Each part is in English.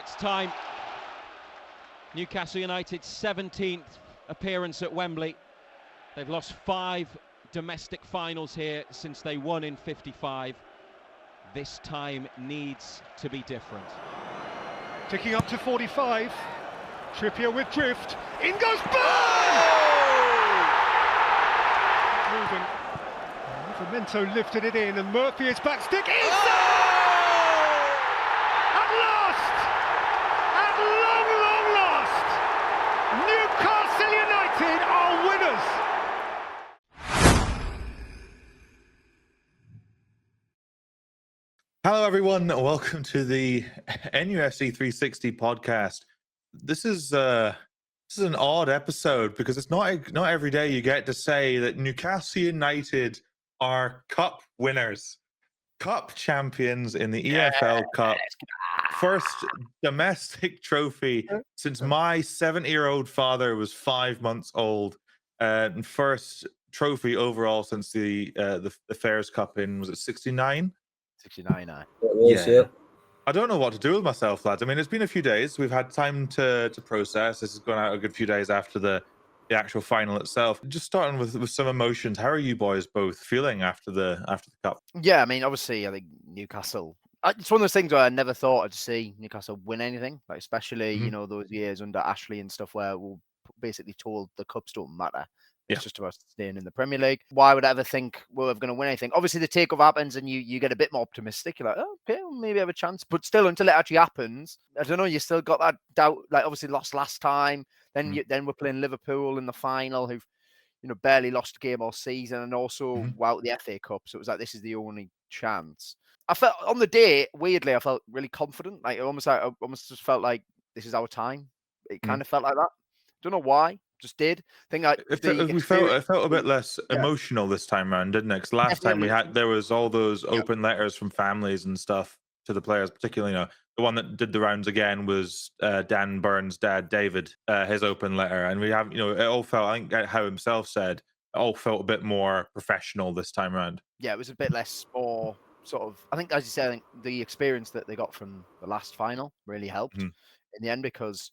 it's time. Newcastle United's 17th appearance at Wembley. They've lost 5 domestic finals here since they won in '55. This time needs to be different. Ticking up to 45. Trippier with drift. In goes Burn! Moving. Livramento lifted it in, and Murphy is back stick. At last! At long, long last! Newcastle United are winners! Hello, everyone. Welcome to the NUFC360 podcast. This is an odd episode because it's not every day you get to say that Newcastle United are cup winners, cup champions in the EFL Cup. First domestic trophy since my 70-year-old father was 5 months old, and first trophy overall since the Fairs Cup in, was it 69? 69. Yeah. I don't know what to do with myself, lads. I mean, it's been a few days. We've had time to process. This has gone out a good few days after the actual final itself. Just starting with some emotions. How are you boys both feeling after the cup? Yeah, I mean, obviously, I think Newcastle. It's one of those things where I never thought I'd see Newcastle win anything, like especially you know those years under Ashley and stuff where we're basically told the cups don't matter. It's just about staying in the Premier League. Why would I ever think we're going to win anything? Obviously, the takeover happens and you get a bit more optimistic. You're like, oh, okay, well, maybe I have a chance. But still, until it actually happens, I don't know. You still got that doubt. Like, obviously, lost last time. Then we're playing Liverpool in the final, who've barely lost a game all season, and also out the FA Cup. So it was like this is the only chance. I felt on the day, weirdly, I felt really confident. Like I almost just felt like this is our time. It kind of felt like that. Don't know why. Just did. I think it felt a bit less emotional this time around, didn't it? Because last time there was all those open letters from families and stuff to the players, particularly the one that did the rounds again was Dan Burns' dad, David, his open letter, and we have it all felt, I think Howe himself said, it all felt a bit more professional this time around. Yeah, it was a bit less more sort of. I think, as you said, I think the experience that they got from the last final really helped in the end because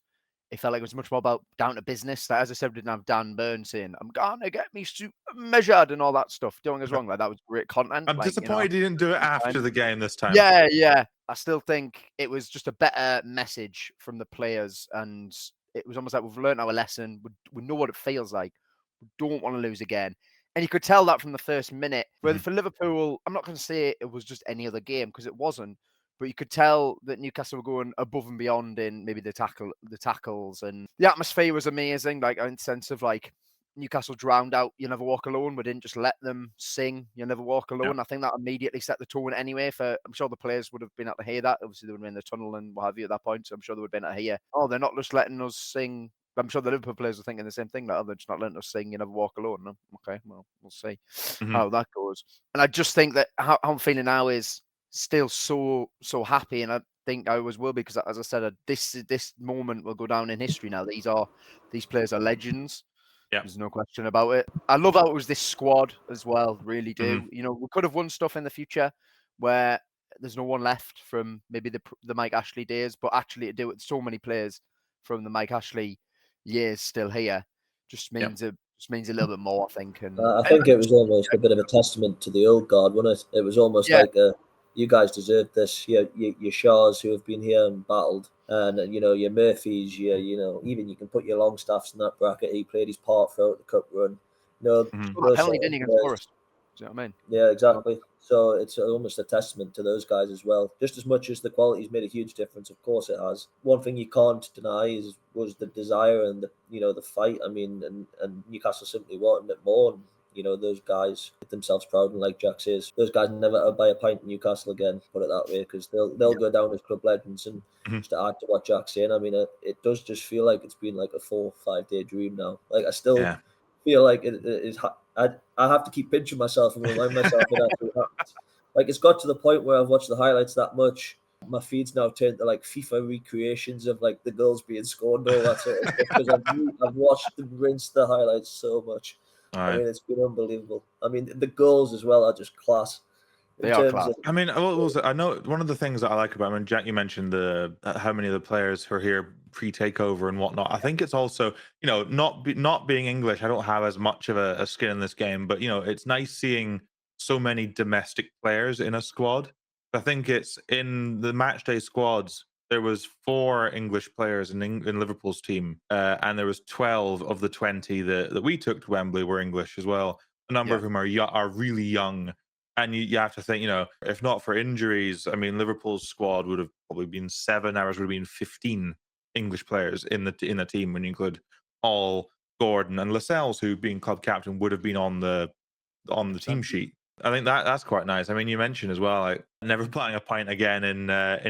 it felt like it was much more about down to business. Like, as I said, we didn't have Dan Burns saying, I'm going to get me super measured and all that stuff. Don't get us wrong, like that was great content. I'm disappointed he didn't do it after the game this time. Yeah. I still think it was just a better message from the players. And it was almost like we've learned our lesson. We know what it feels like. We don't want to lose again. And you could tell that from the first minute. Whether for Liverpool, I'm not going to say it was just any other game because it wasn't. But you could tell that Newcastle were going above and beyond in maybe the tackles, and the atmosphere was amazing. Like in the sense of like Newcastle drowned out "You Never Walk Alone." We didn't just let them sing "You Never Walk Alone." Yeah. I think that immediately set the tone anyway. I'm sure the players would have been able to hear that. Obviously, they would have been in the tunnel and what have you at that point. So I'm sure they would have been able to hear. Oh, they're not just letting us sing. I'm sure the Liverpool players were thinking the same thing. Like, oh, they're just not letting us sing "You Never Walk Alone." No? Okay, well, we'll see how that goes. And I just think that how I'm feeling now is still so happy, and I think I always will be because, as I said, this moment will go down in history now. These players are legends. Yeah, there's no question about it. I love how it was this squad as well. Really do. We could have won stuff in the future where there's no one left from maybe the Mike Ashley days, but actually to do it with so many players from the Mike Ashley years still here just means a little bit more, I think. And I think it was almost a bit of a testament to the old guard, wasn't it? It was almost like you guys deserve this. Your Shaws who have been here and battled, and your Murphys, even you can put your Longstaffs in that bracket. He played his part throughout the cup run. Penalty didn't against Forest. Do you know what I mean? Yeah, exactly. So it's almost a testament to those guys as well. Just as much as the quality's made a huge difference, of course it has. One thing you can't deny was the desire and the fight. I mean, and Newcastle simply wanted it more. And, those guys get themselves proud, and like Jack says, those guys never buy a pint in Newcastle again, put it that way, because they'll go down as club legends. And just to add to what Jack's saying, I mean, it does just feel like it's been like a 4 or 5 day dream now. Like I still feel like it is. I have to keep pinching myself and remind myself that actually happened. Like it's got to the point where I've watched the highlights that much. My feed's now turned to like FIFA recreations of like the goals being scored and all that sort of stuff because I've watched and rinsed the highlights so much. I mean, it's been unbelievable. I mean, the goals as well are just class. They are class. I mean, I know one of the things that I like about, I mean, Jack, you mentioned how many of the players who are here pre-takeover and whatnot. I think it's also, not being English, I don't have as much of a skin in this game, but it's nice seeing so many domestic players in a squad. I think it's in the matchday squads. There was 4 English players in Liverpool's team, and there was 12 of the 20 that we took to Wembley were English as well. A number of whom are really young. And you have to think, if not for injuries, I mean, Liverpool's squad would have probably been 7 hours, would have been 15 English players in the team when you include Hall, Gordon, and Lascelles, who being club captain would have been on the team sheet. I think that's quite nice. I mean, you mentioned as well, like never buying a pint again in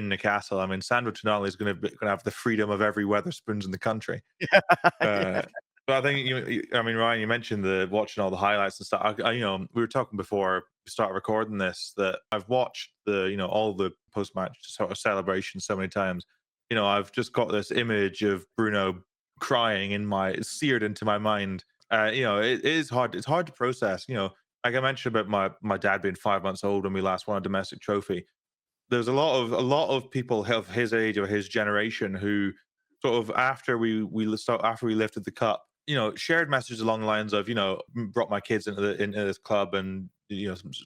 Newcastle. I mean, Sandro Tonali is going to have the freedom of every Wetherspoons in the country. But I think Ryan, you mentioned watching all the highlights and stuff. We were talking before we started recording this that I've watched all the post-match sort of celebrations so many times. I've just got this image of Bruno crying seared into my mind. It is hard. It's hard to process. Like I mentioned about my dad being 5 months old when we last won a domestic trophy. There's a lot of people of his age or his generation who sort of after we lifted the cup, shared messages along the lines of, brought my kids into this club, and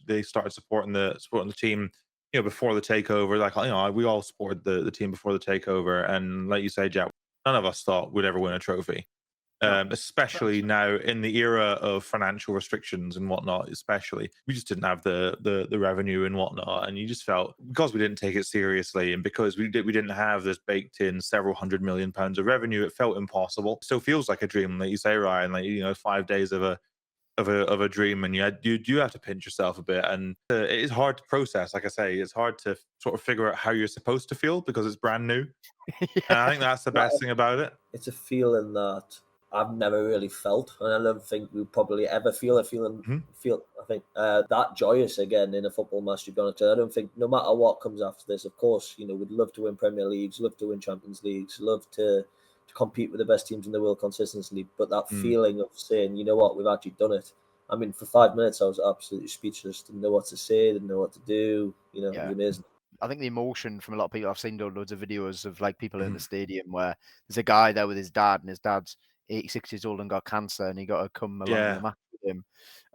they started supporting the team, before the takeover. Like, we all supported the team before the takeover, and like you say, Jack, none of us thought we'd ever win a trophy. Especially now in the era of financial restrictions and whatnot, especially we just didn't have the revenue and whatnot, and you just felt, because we didn't take it seriously and because we didn't have this baked in several £100 million of revenue, it felt impossible. It still feels like a dream, like you say, Ryan, like 5 days of a dream, and you do have to pinch yourself a bit, and it is hard to process. Like I say, it's hard to sort of figure out how you're supposed to feel because it's brand new. And I think that's the best thing about it. It's a feeling that I've never really felt, and I don't think we'll probably ever feel a feeling. I think that joyous again in a football match. To be honest, I don't think, no matter what comes after this, of course, we'd love to win Premier Leagues, love to win Champions Leagues, love to compete with the best teams in the world consistently. But that feeling of saying, you know what, we've actually done it. I mean, for 5 minutes, I was absolutely speechless. Didn't know what to say, didn't know what to do. It was amazing. I think the emotion from a lot of people, I've seen loads of videos of like people in the stadium where there's a guy there with his dad, and his dad's 86 years old and got cancer, and he got to come along to the match with him.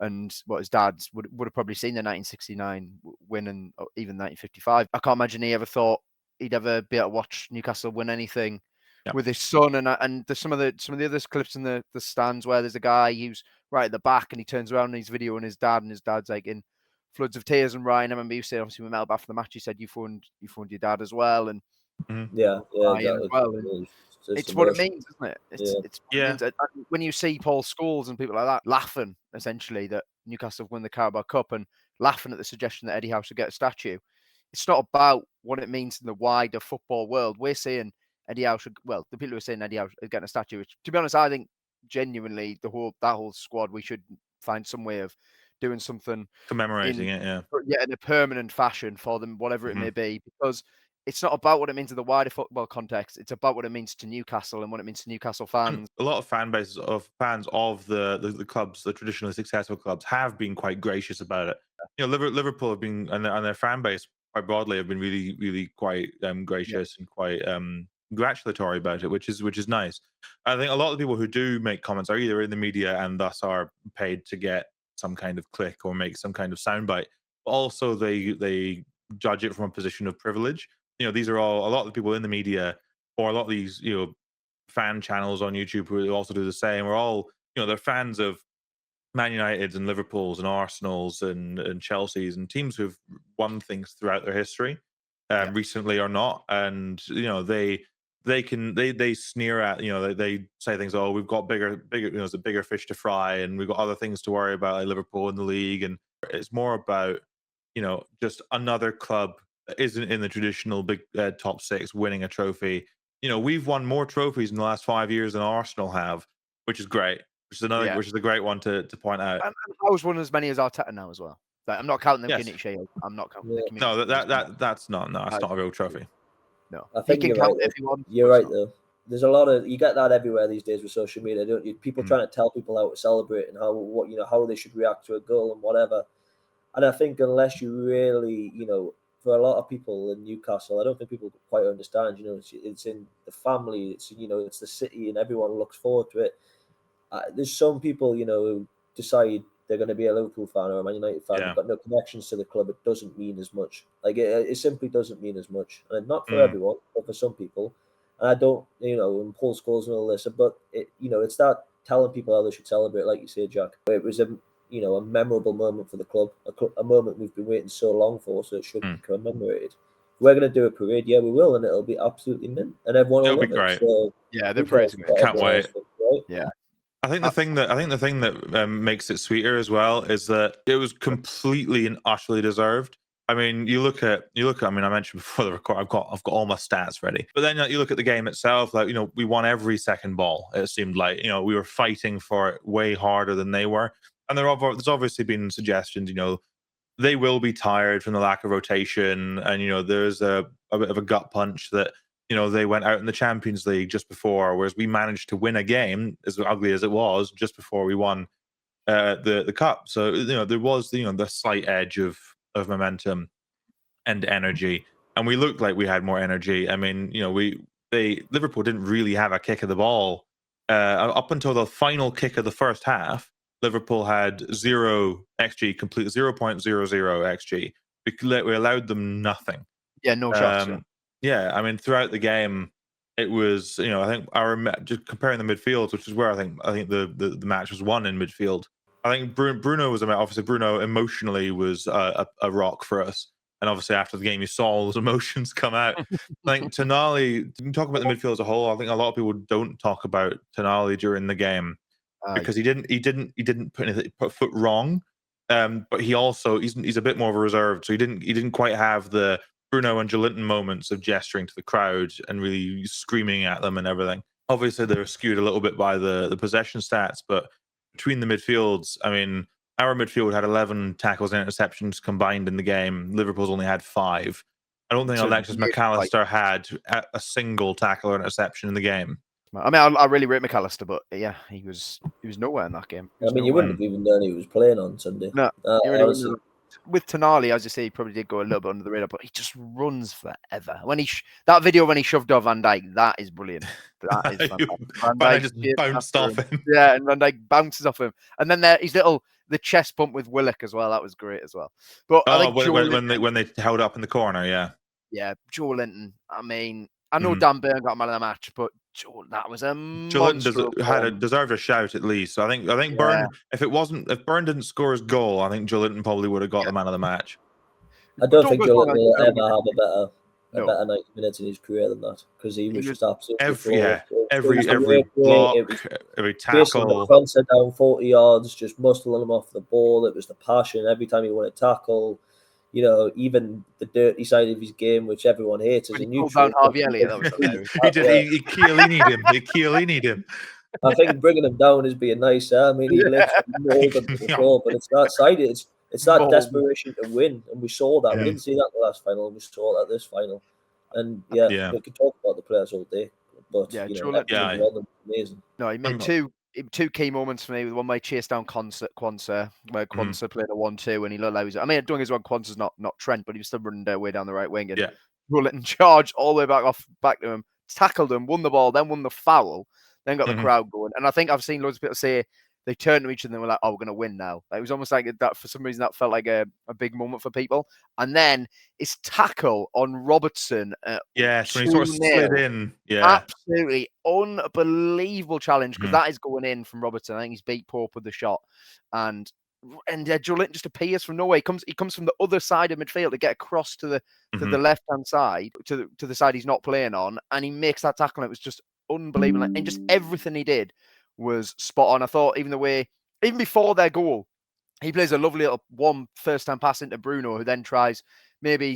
And what his dad would have probably seen the 1969 win, and even 1955. I can't imagine he ever thought he'd ever be able to watch Newcastle win anything with his son. And there's some of the other clips in the stands where there's a guy who's right at the back, and he turns around and he's videoing his dad, and his dad's like in floods of tears. And Ryan, I remember you said, obviously, we met up after the match, you said you phoned your dad as well, and exactly. as well. And it's what it means, isn't it? It's it means. When you see Paul Scholes and people like that laughing, essentially, that Newcastle won the Carabao Cup, and laughing at the suggestion that Eddie Howe should get a statue, it's not about what it means in the wider football world. We're saying Eddie Howe should, the people who are saying Eddie Howe should get a statue, which, to be honest, I think genuinely that whole squad, we should find some way of doing something commemorating it, in a permanent fashion for them, whatever it may be, because it's not about what it means in the wider football context. It's about what it means to Newcastle and what it means to Newcastle fans. A lot of fans of the clubs, the traditionally successful clubs, have been quite gracious about it. Liverpool have been, and their fan base quite broadly have been really, really quite gracious and quite congratulatory about it, which is nice. I think a lot of the people who do make comments are either in the media and thus are paid to get some kind of click or make some kind of soundbite, but also they judge it from a position of privilege. These are all a lot of the people in the media, or a lot of these fan channels on YouTube who also do the same. We're all they're fans of Man United's and Liverpool's and Arsenal's and Chelsea's and teams who've won things throughout their history, recently or not, and they sneer at, they say things, oh, we've got bigger, there's a bigger fish to fry, and we've got other things to worry about, like Liverpool in the league. And it's more about, just another club that isn't in the traditional big top six winning a trophy. We've won more trophies in the last 5 years than Arsenal have, which is great. Which is a great one to point out. And Howe's won as many as Arteta now as well. Like, I'm not counting the Community Shield. I'm not counting the Community Shield. No, that's not a real trophy. No, I think you're right. You're right though. There's a lot of, you get that everywhere these days with social media, don't you? People trying to tell people how to celebrate and how they should react to a goal and whatever. And I think unless you really, for a lot of people in Newcastle, I don't think people quite understand. It's in the family, it's the city, and everyone looks forward to it. There's some people, who decide they're going to be a Liverpool fan or a Man United fan. They've got no connections to the club. It doesn't mean as much. Like it simply doesn't mean as much, and not for everyone, but for some people. And I don't, and Paul Scholes and all this, but it's that telling people how they should celebrate, like you say, Jack. It was a memorable moment for the club, a moment we've been waiting so long for, so it should be commemorated. If we're going to do a parade, yeah, we will, and it'll be absolutely mint, and everyone will love it. So, yeah, the parade's great. Can't wait. Right? Yeah. I think the thing that makes it sweeter as well is that it was completely and utterly deserved. I mean, you look at. I mean, I mentioned before the record, I've got all my stats ready. But then you look at the game itself. Like, we won every second ball. It seemed like we were fighting for it way harder than they were. And there's obviously been suggestions. They will be tired from the lack of rotation, and there's a bit of a gut punch that they went out in the Champions League just before, whereas we managed to win a game, as ugly as it was, just before we won the cup. So there was the slight edge of momentum and energy, and we looked like we had more energy. I mean, Liverpool didn't really have a kick of the ball up until the final kick of the first half. Liverpool had 0 XG, complete 0.00 XG. We allowed them nothing. Yeah, no shots. Yeah, I mean, throughout the game, it was I think just comparing the midfields, which is where I think the match was won in midfield. I think Bruno was obviously Bruno emotionally was a rock for us, and obviously after the game you saw all those emotions come out. I think Tonali, didn't talk about the midfield as a whole. I think a lot of people don't talk about Tonali during the game because he didn't put foot wrong, but he's a bit more of a reserved, so he didn't quite have the Bruno and Joelinton moments of gesturing to the crowd and really screaming at them and everything. Obviously, they're skewed a little bit by the possession stats, but between the midfields, I mean, our midfield had 11 tackles and interceptions combined in the game. Liverpool's only had 5. I don't think Alexis McAllister had a single tackle or interception in the game. I mean, I really rate McAllister, but yeah, he was nowhere in that game. I mean, you wouldn't have even known he was playing on Sunday. No, really with Tonali, as you say, he probably did go a little bit under the radar, but he just runs forever. When that video when he shoved off Van Dijk, that is brilliant. That is fantastic. Van Dijk just bounced off him. Yeah, and Van Dijk bounces off him, and then the chest bump with Willock as well. That was great as well. But I think when they held up in the corner, yeah, Joelinton. I mean, I know Dan Burn got man of the match, but that was a Joelinton deserved a shout at least. So I think Burn, if Burn didn't score his goal, I think Joelinton probably would have got the man of the match. I don't think Joelinton will ever have a better 90 minutes in his career than that, because he was just absolutely every block, every tackle. The fronts down 40 yards, just muscling them off the ball. It was the passion every time he won a tackle. Even the dirty side of his game, which everyone hates, as a neutral. Harvey Elliott, that was he did. He Chiellini'd him. I think bringing him down is being nice. I mean, he literally rolled him to the floor, but it's that side. It's that desperation to win, and we saw that. We didn't see that in the last final, and we saw that this final. And we could talk about the players all day, but amazing. No, he made two key moments for me. One where he chased down Quansah, where Quansah played a 1-2, and he looked like he was. I mean, doing his one, Quansah's not Trent, but he was still running their way down the right wing, and Joelinton charged all the way back to him, tackled him, won the ball, then won the foul, then got the crowd going. And I think I've seen loads of people say they turned to each other and were like, "Oh, we're going to win now." Like, it was almost like that. For some reason, that felt like a big moment for people. And then his tackle on Robertson. Yes, when he sort of slid in. Yeah, absolutely unbelievable challenge, because that is going in from Robertson. I think he's beat Pope with the shot, and Joelinton just appears from nowhere. He comes from the other side of midfield to get across to the left hand side, to the side he's not playing on, and he makes that tackle. And it was just unbelievable, and just everything he did was spot on. I thought even before their goal, he plays a lovely little first-time pass into Bruno, who then tries. Maybe he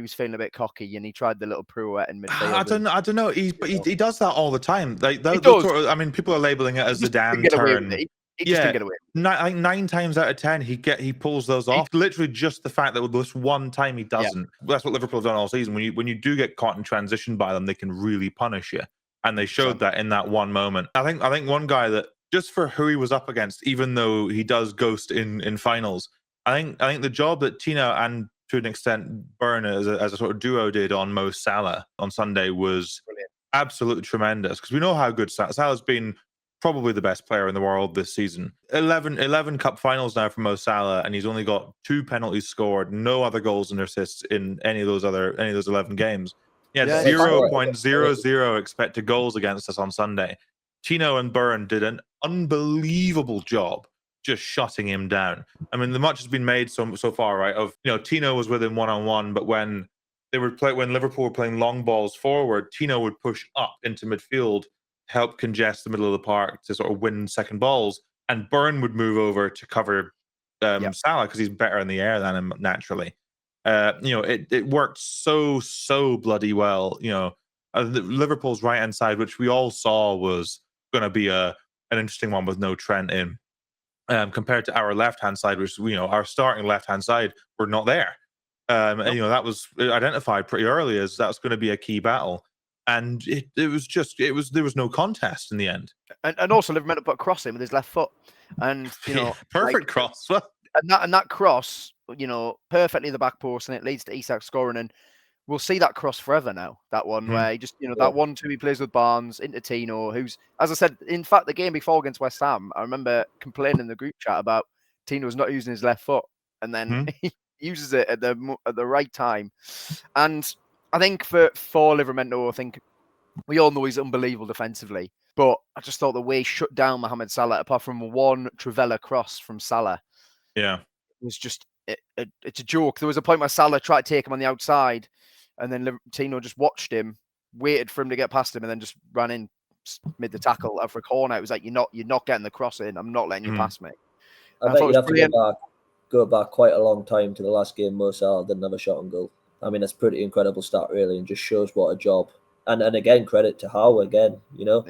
was feeling a bit cocky, and he tried the little pirouette in midfield. I don't know. He does that all the time. Like I mean, people are labeling it as the Dan turn. He just didn't get away. I think 9 times out of 10 he pulls those off. Literally just the fact that with this one time he doesn't. That's what Liverpool have done all season. When you do get caught in transition by them, they can really punish you. And they showed that in that one moment. I think one guy that, just for who he was up against, even though he does ghost in finals, I think the job that Tino and to an extent Burn as a sort of duo did on Mo Salah on Sunday was Brilliant. absolutely tremendous, because we know how good Salah's been. Probably the best player in the world this season. 11 cup finals now for Mo Salah, and he's only got 2 penalties scored, no other goals and assists in any of those 11 games. He had 0.00 expected goals against us on Sunday. Tino and Byrne did an unbelievable job just shutting him down. I mean, the much has been made so far, right? Of, you know, Tino was with him one-on-one, but when Liverpool were playing long balls forward, Tino would push up into midfield, help congest the middle of the park to sort of win second balls, and Byrne would move over to cover Salah, because he's better in the air than him naturally. You know, it worked so bloody well. You know, Liverpool's right hand side, which we all saw was going to be an interesting one with no Trent in, compared to our left hand side, which, you know, our starting left hand side were not there. And, you know, that was identified pretty early as that's going to be a key battle. And there was no contest in the end. And also Liverpool put a cross in with his left foot, and you know, perfect cross. And that cross, you know, perfectly the back post, and it leads to Isak scoring. And we'll see that cross forever now. That one where he just, you know, that 1-2 he plays with Barnes into Tino, who's, as I said, in fact, the game before against West Ham, I remember complaining in the group chat about Tino's not using his left foot, and then he uses it at the right time. And I think for Livramento, I think we all know he's unbelievable defensively, but I just thought the way he shut down Mohamed Salah, apart from one Trivela cross from Salah, was just it's a joke. There was a point where Salah tried to take him on the outside, and then Tino just watched him, waited for him to get past him, and then just ran in, mid the tackle out for a corner. It was like, you're not getting the cross in. I'm not letting you pass me. I bet you'd have to go back quite a long time to the last game Mo Salah didn't have a shot on goal. I mean, that's pretty incredible stat, really, and just shows what a job. And again, credit to Howe again, you know.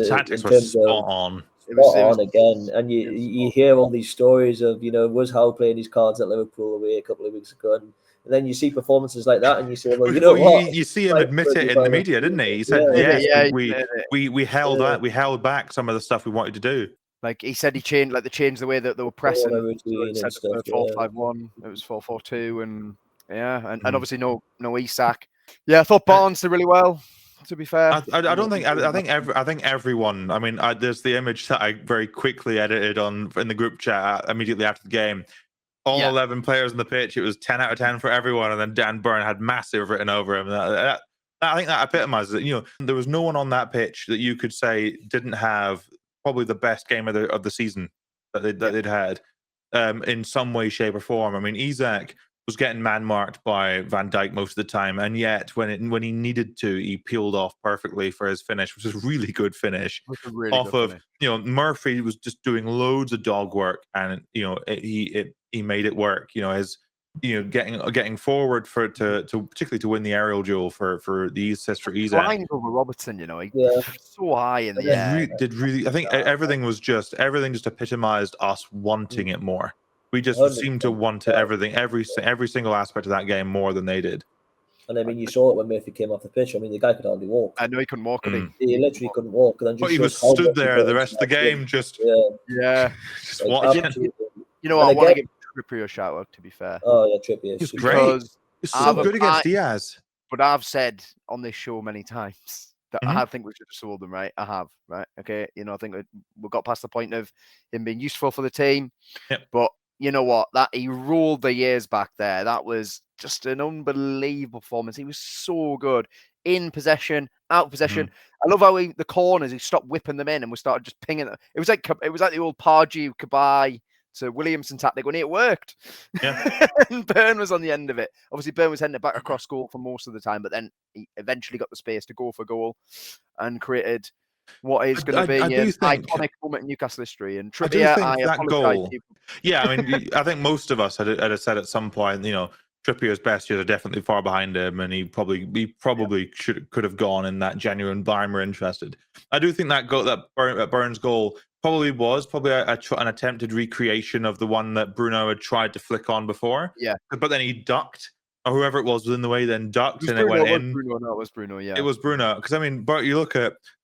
Tactics were spot on. Spot on again. And you hear all these stories of, you know, was Howe playing his cards at Liverpool away a couple of weeks ago? And then you see performances like that, and you say, well, you know what? You see him admit it in the media, didn't he? He said, we held back some of the stuff we wanted to do. Like he said, they changed the way that they were pressing. Instead of 4-5-1, it was 4-4-2, and and obviously no Isak. Yeah, I thought Barnes did really well. To be fair, I don't think. I think everyone. I mean, there's the image that I very quickly edited in the group chat immediately after the game. All 11 players on the pitch. It was 10 out of 10 for everyone, and then Dan Burn had massive written over him. I think that epitomizes it. You know, there was no one on that pitch that you could say didn't have probably the best game of the season that they'd had, in some way, shape, or form. I mean, Isak was getting man-marked by Van Dijk most of the time, and yet when he needed to, he peeled off perfectly for his finish, which was a really good finish. You know, Murphy was just doing loads of dog work, and you know, he made it work. You know, his getting forward to particularly to win the aerial duel for the assist for Isak. Flying over Robertson, you know, so high in the air. I think everything just epitomized us wanting it more. We just seemed to want everything, every single aspect of that game more than they did. And I mean, you saw it when Murphy came off the pitch. I mean, the guy could hardly walk. I know he couldn't walk, could he? He literally couldn't walk. And then but he was stood there the rest of the game, just watching. You know what? I want to give Trippier a shout out, to be fair. Oh yeah, Trippier. He's great. He's so good against Diaz. But I've said on this show many times that I think we should have sold him, right? I have, right? Okay, you know, I think we got past the point of him being useful for the team. Yep. But you know what? That he rolled the years back there. That was just an unbelievable performance. He was so good in possession, out of possession. I love how the corners, he stopped whipping them in and we started just pinging them. It was like the old Pardew, Kabay to Williamson tactic when it worked. Yeah. And Byrne was on the end of it. Obviously, Byrne was heading it back across goal for most of the time, but then he eventually got the space to go for goal and created what is going to be an iconic moment in Newcastle history. And Trippier, that goal. Yeah, I mean, I think most of us had said at some point, you know, Trippier's best years are definitely far behind him, and he probably could have gone in that genuine Bayern were interested. I do think that goal, that Burns goal, probably an attempted recreation of the one that Bruno had tried to flick on before. Yeah, but then he ducked. Or whoever it was in the way, then ducked, and Bruno, it went in. It was Bruno. Yeah, it was Bruno. Because I mean, but you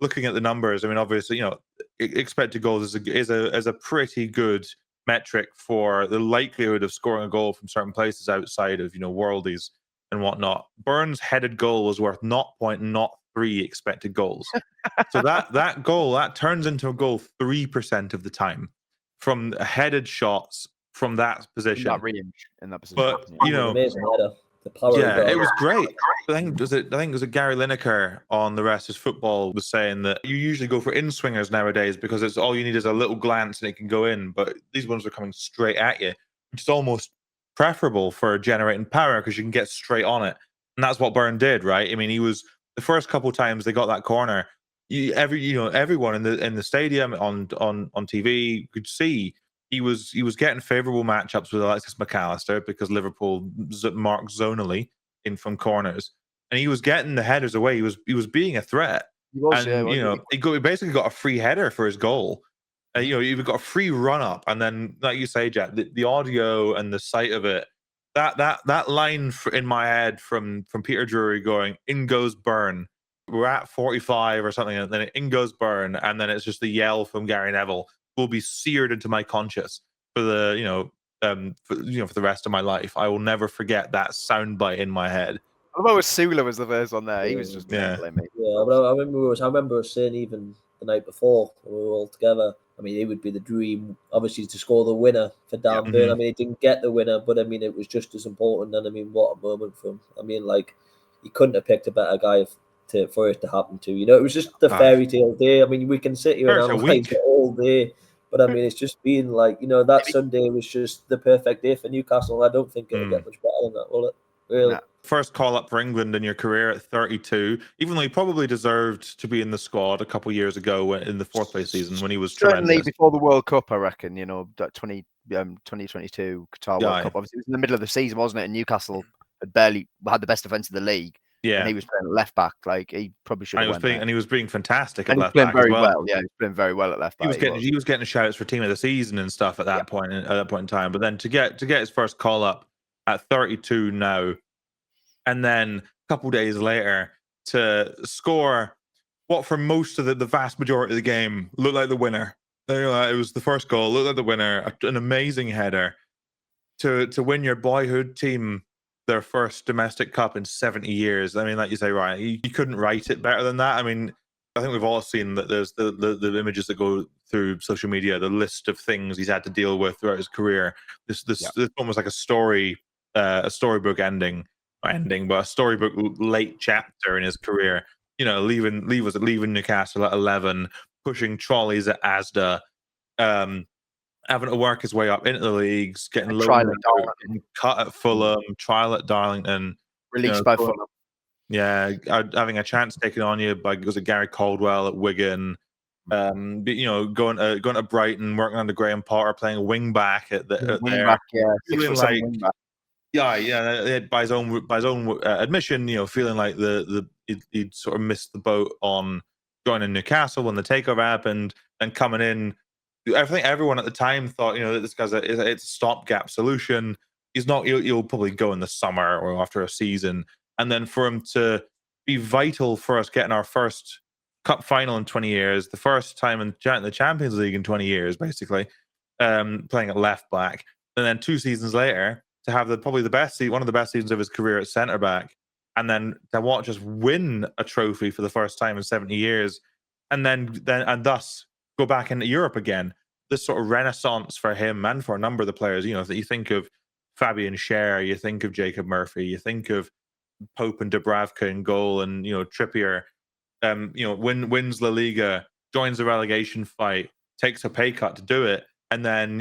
looking at the numbers. I mean, obviously, you know, expected goals is a pretty good metric for the likelihood of scoring a goal from certain places outside of, worldies and whatnot. Burns' headed goal was worth 0.03 expected goals. So that goal, that turns into a goal 3% of the time from headed shots from that position. In that range, in that position. But, amazing header. The power yeah, of it was great. I think it was Gary Lineker on The Rest is Football was saying that you usually go for in-swingers nowadays because it's all you need is a little glance and it can go in. But these ones are coming straight at you, which is almost preferable for generating power because you can get straight on it. And that's what Byrne did, right? I mean, he was the first couple times they got that corner. Everyone in the stadium on TV could see he was getting favourable matchups with Alexis McAllister because Liverpool marked zonally in from corners, and he was getting the headers away. He was being a threat. He was, he basically got a free header for his goal. You've got a free run up, and then like you say, Jack, the audio and the sight of it. That line in my head from Peter Drury going, "In goes Byrne." We're at 45 or something, and then in goes Byrne, and then it's just the yell from Gary Neville will be seared into my conscious for the for the rest of my life. I will never forget that soundbite in my head. I love how Sula was the first on there. He was just mental, mate. Yeah, but I remember us saying even the night before when we were all together. I mean, it would be the dream, obviously, to score the winner for Dan Byrne. I mean, he didn't get the winner, but I mean, it was just as important. And I mean, what a moment from. I mean, like, he couldn't have picked a better guy for it to happen to. It was just the fairy tale day. I mean, we can sit here and analyze it all day, but I mean, it's just been like, that Sunday was just the perfect day for Newcastle. I don't think it'll get much better than that, will it? Really? Nah. First call up for England in your career at 32, even though he probably deserved to be in the squad a couple of years ago in the fourth place season when he was certainly tremendous. Before the World Cup, I reckon. That 2022 Qatar World Cup. Obviously, it was in the middle of the season, wasn't it? And Newcastle had barely had the best defense of the league. Yeah, and he was playing left back. Like, he probably should have. And he was being fantastic at left back very as well. Yeah, he was playing very well at left back. He was getting shouts for team of the season and stuff at that point in time. But then to get his first call up at 32 now, and then a couple days later to score what for most of the vast majority of the game looked like the winner. It was the first goal, looked like the winner, an amazing header to win your boyhood team their first domestic cup in 70 years. I mean, like you say, Ryan, you couldn't write it better than that. I mean, I think we've all seen that there's the images that go through social media, the list of things he's had to deal with throughout his career. This almost like a storybook ending, but a storybook late chapter in his career. Leaving Newcastle at 11, pushing trolleys at Asda, having to work his way up into the leagues, getting cut at Fulham, trial at Darlington, released by Fulham. Yeah, having a chance taken on you by Gary Caldwell at Wigan, going to Brighton, working under Graham Potter, playing a wing back at the wing back, wing back. By his own admission, feeling like he'd sort of missed the boat on joining Newcastle when the takeover happened, and coming in. I think everyone at the time thought, that this guy's it's a stopgap solution. He's not. He'll probably go in the summer or after a season, and then for him to be vital for us getting our first cup final in 20 years, the first time in the Champions League in 20 years, basically, playing at left back, and then 2 seasons later to have one of the best seasons of his career at centre back, and then to watch us win a trophy for the first time in 70 years, and thus go back into Europe again. This sort of renaissance for him and for a number of the players. That you think of Fabian Schär, you think of Jacob Murphy, you think of Pope and Dubravka in goal, and Trippier. Wins La Liga, joins the relegation fight, takes a pay cut to do it, and then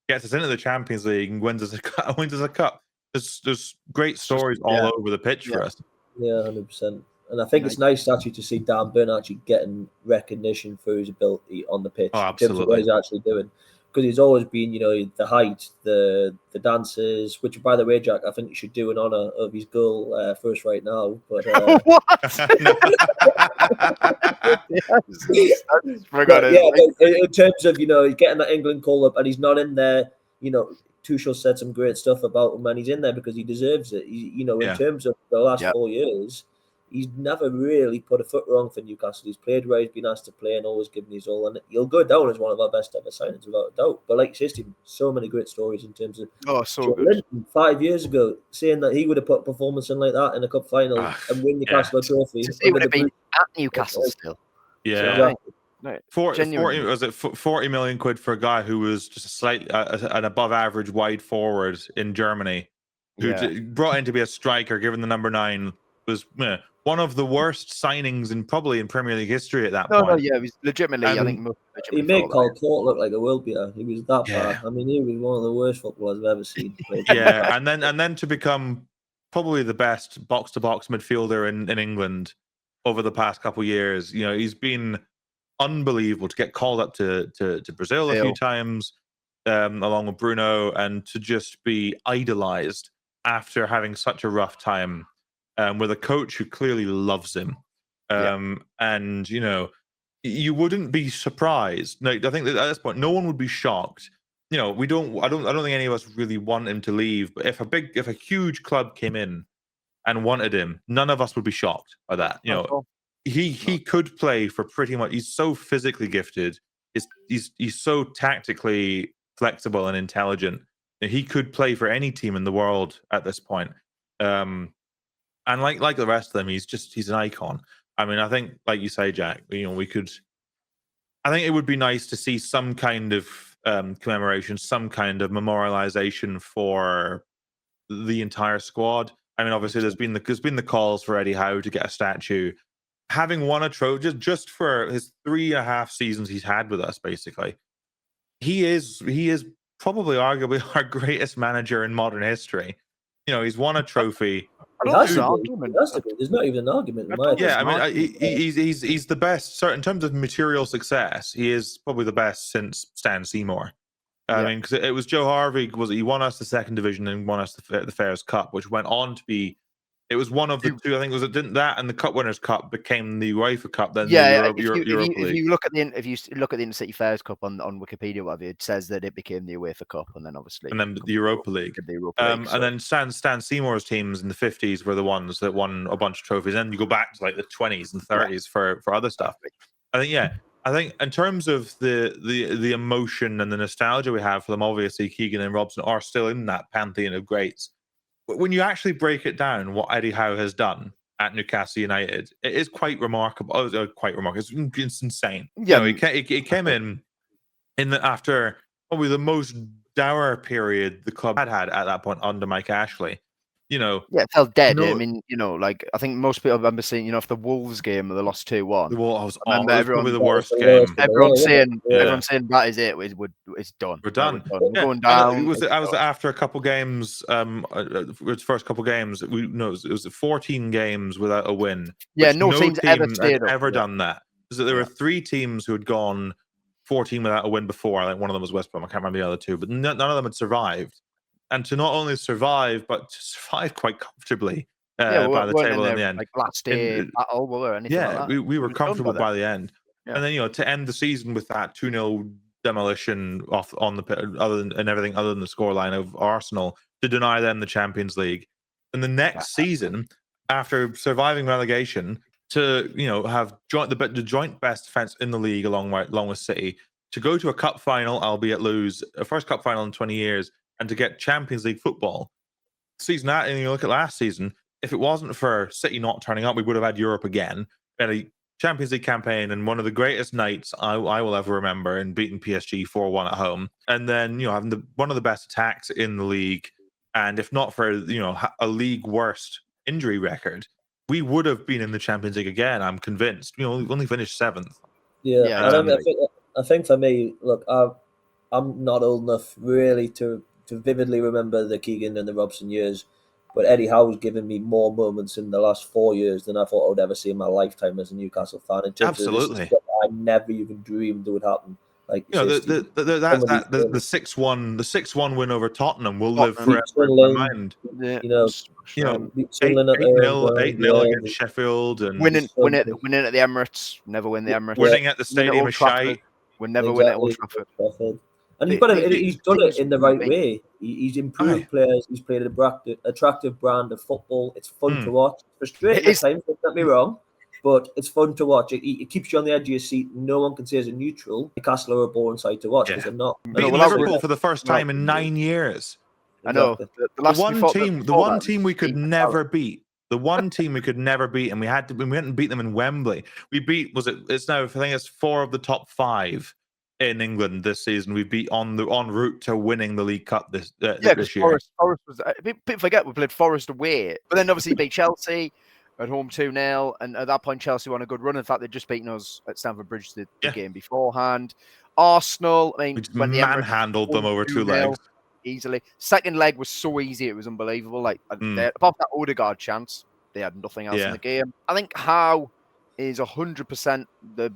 gets us into the Champions League and wins us a cup. There's great stories all over the pitch for us. Yeah, 100%. And I think it's nice actually to see Dan Byrne actually getting recognition for his ability on the pitch. Oh, in terms of what he's actually doing. Because he's always been, the height, the dances, which, by the way, Jack, I think you should do in honour of his goal for us right now. But what? In terms of, getting that England call up, and he's not in there, Tuchel said some great stuff about him, and he's in there because he deserves it. In terms of the last 4 years, he's never really put a foot wrong for Newcastle. He's played where he's been asked to play and always given his all, and he'll go down as one of our best ever signings without a doubt. But like you said, Steve, so many great stories in terms of so good. Linton 5 years ago saying that he would have put a performance in like that in a cup final and win Newcastle a trophy. He would have been at Newcastle still. Yeah. Right. 40 was it 40 million quid for a guy who was just a slightly an above average wide forward in Germany, who brought in to be a striker, given the number 9, was one of the worst signings in Premier League history at that point. No, it was legitimately. I think he made Cole Court look like a world beater. He was that bad. I mean, he was one of the worst footballers I've ever seen. and then to become probably the best box to box midfielder in England over the past couple of years. He's been unbelievable to get called up to Brazil a few times, along with Bruno, and to just be idolized after having such a rough time, with a coach who clearly loves him. And you wouldn't be surprised. No, I think that at this point, no one would be shocked. I don't think any of us really want him to leave. But if a huge club came in and wanted him, none of us would be shocked by that. He could play for pretty much. He's so physically gifted. He's so tactically flexible and intelligent. He could play for any team in the world at this point. And like the rest of them, he's an icon. I mean, I think, like you say, Jack, we could. I think it would be nice to see some kind of commemoration, some kind of memorialization for the entire squad. I mean, obviously, there's been the calls for Eddie Howe to get a statue. Having won a trophy just for his 3.5 seasons he's had with us, basically, he is probably arguably our greatest manager in modern history. He's won a trophy. There's not even an argument. I mean, he's the best. In terms of material success, he is probably the best since Stan Seymour. I mean, because it was Joe Harvey. He won us the second division and won us the Fairs Cup, which went on to be. It was one of the two. I think that and the Cup Winners' Cup became the UEFA Cup. Then if you look at the Intercity Fairs Cup on Wikipedia, whatever, it says that it became the UEFA Cup, and then obviously the Europa League. And then Stan Seymour's teams in the 50s were the ones that won a bunch of trophies. And you go back to like the 20s and 30s for other stuff. I think in terms of the emotion and the nostalgia we have for them, obviously Keegan and Robson are still in that pantheon of greats. But when you actually break it down, what Eddie Howe has done at Newcastle United, it is quite remarkable. It's insane. He came in after probably the most dour period the club had at that point under Mike Ashley. It felt dead. I mean, I think most people remember seeing, if the Wolves game where they lost 2-1. The Wolves was probably the worst game. Everyone's saying that is it. It's done. We're done. We're going down. I was after a couple games. Its first couple games. It was 14 games without a win. Yeah, no team's ever done that. So there were 3 teams who had gone 14 without a win before. I think one of them was West Brom. I can't remember the other 2, but none of them had survived. And to not only survive, but to survive quite comfortably by the table in the end. Like last day battle or anything like that. We were comfortable by the end. And then, to end the season with that 2-0 demolition off on the pitch, other than the scoreline of Arsenal, to deny them the Champions League. And the next season, after surviving relegation, to have the joint best defense in the league along with City, to go to a cup final, albeit lose a first cup final in 20 years. And to get Champions League football season out, and you look at last season, if it wasn't for City not turning up, we would have had Europe again. We had a Champions League campaign and one of the greatest nights I will ever remember, in beating PSG 4-1 at home. And then having one of the best attacks in the league, and if not for a league worst injury record, we would have been in the Champions League again. I'm convinced. We only finished 7th. I think for me, look, I'm not old enough really to vividly remember the Keegan and the Robson years, but Eddie Howe's given me more moments in the last 4 years than I thought I would ever see in my lifetime as a Newcastle fan. Absolutely, I never even dreamed it would happen. Like the 6-1 win over Tottenham will live forever in my mind. 8-0 against Sheffield and winning at the Emirates. Never win the Emirates. Winning at the Stadium of Shite. We'll never win at Old Trafford. And he's done it in the right way. He's improved players. He's played an attractive brand of football. It's fun to watch. It's frustrating at times, don't get me wrong, but it's fun to watch. It keeps you on the edge of your seat. No one can say as a neutral, Newcastle are a boring side to watch because they're not. Beat Liverpool for the first time in 9 years. Exactly. I know. The one team we could never beat. The one team we could never beat, and we went and beat them in Wembley. We beat, it's now, I think it's 4 of the top 5 in England this season. We beat en route to winning the League Cup this year. Forest was, people forget we played Forest away, but then obviously beat Chelsea at home 2-0, and at that point Chelsea won a good run. In fact, they'd just beaten us at Stamford Bridge the game beforehand. Arsenal, I mean, we manhandled them over 2 legs. Easily. Second leg was so easy, it was unbelievable. Like above that Odegaard chance, they had nothing else in the game. I think Howe is 100% the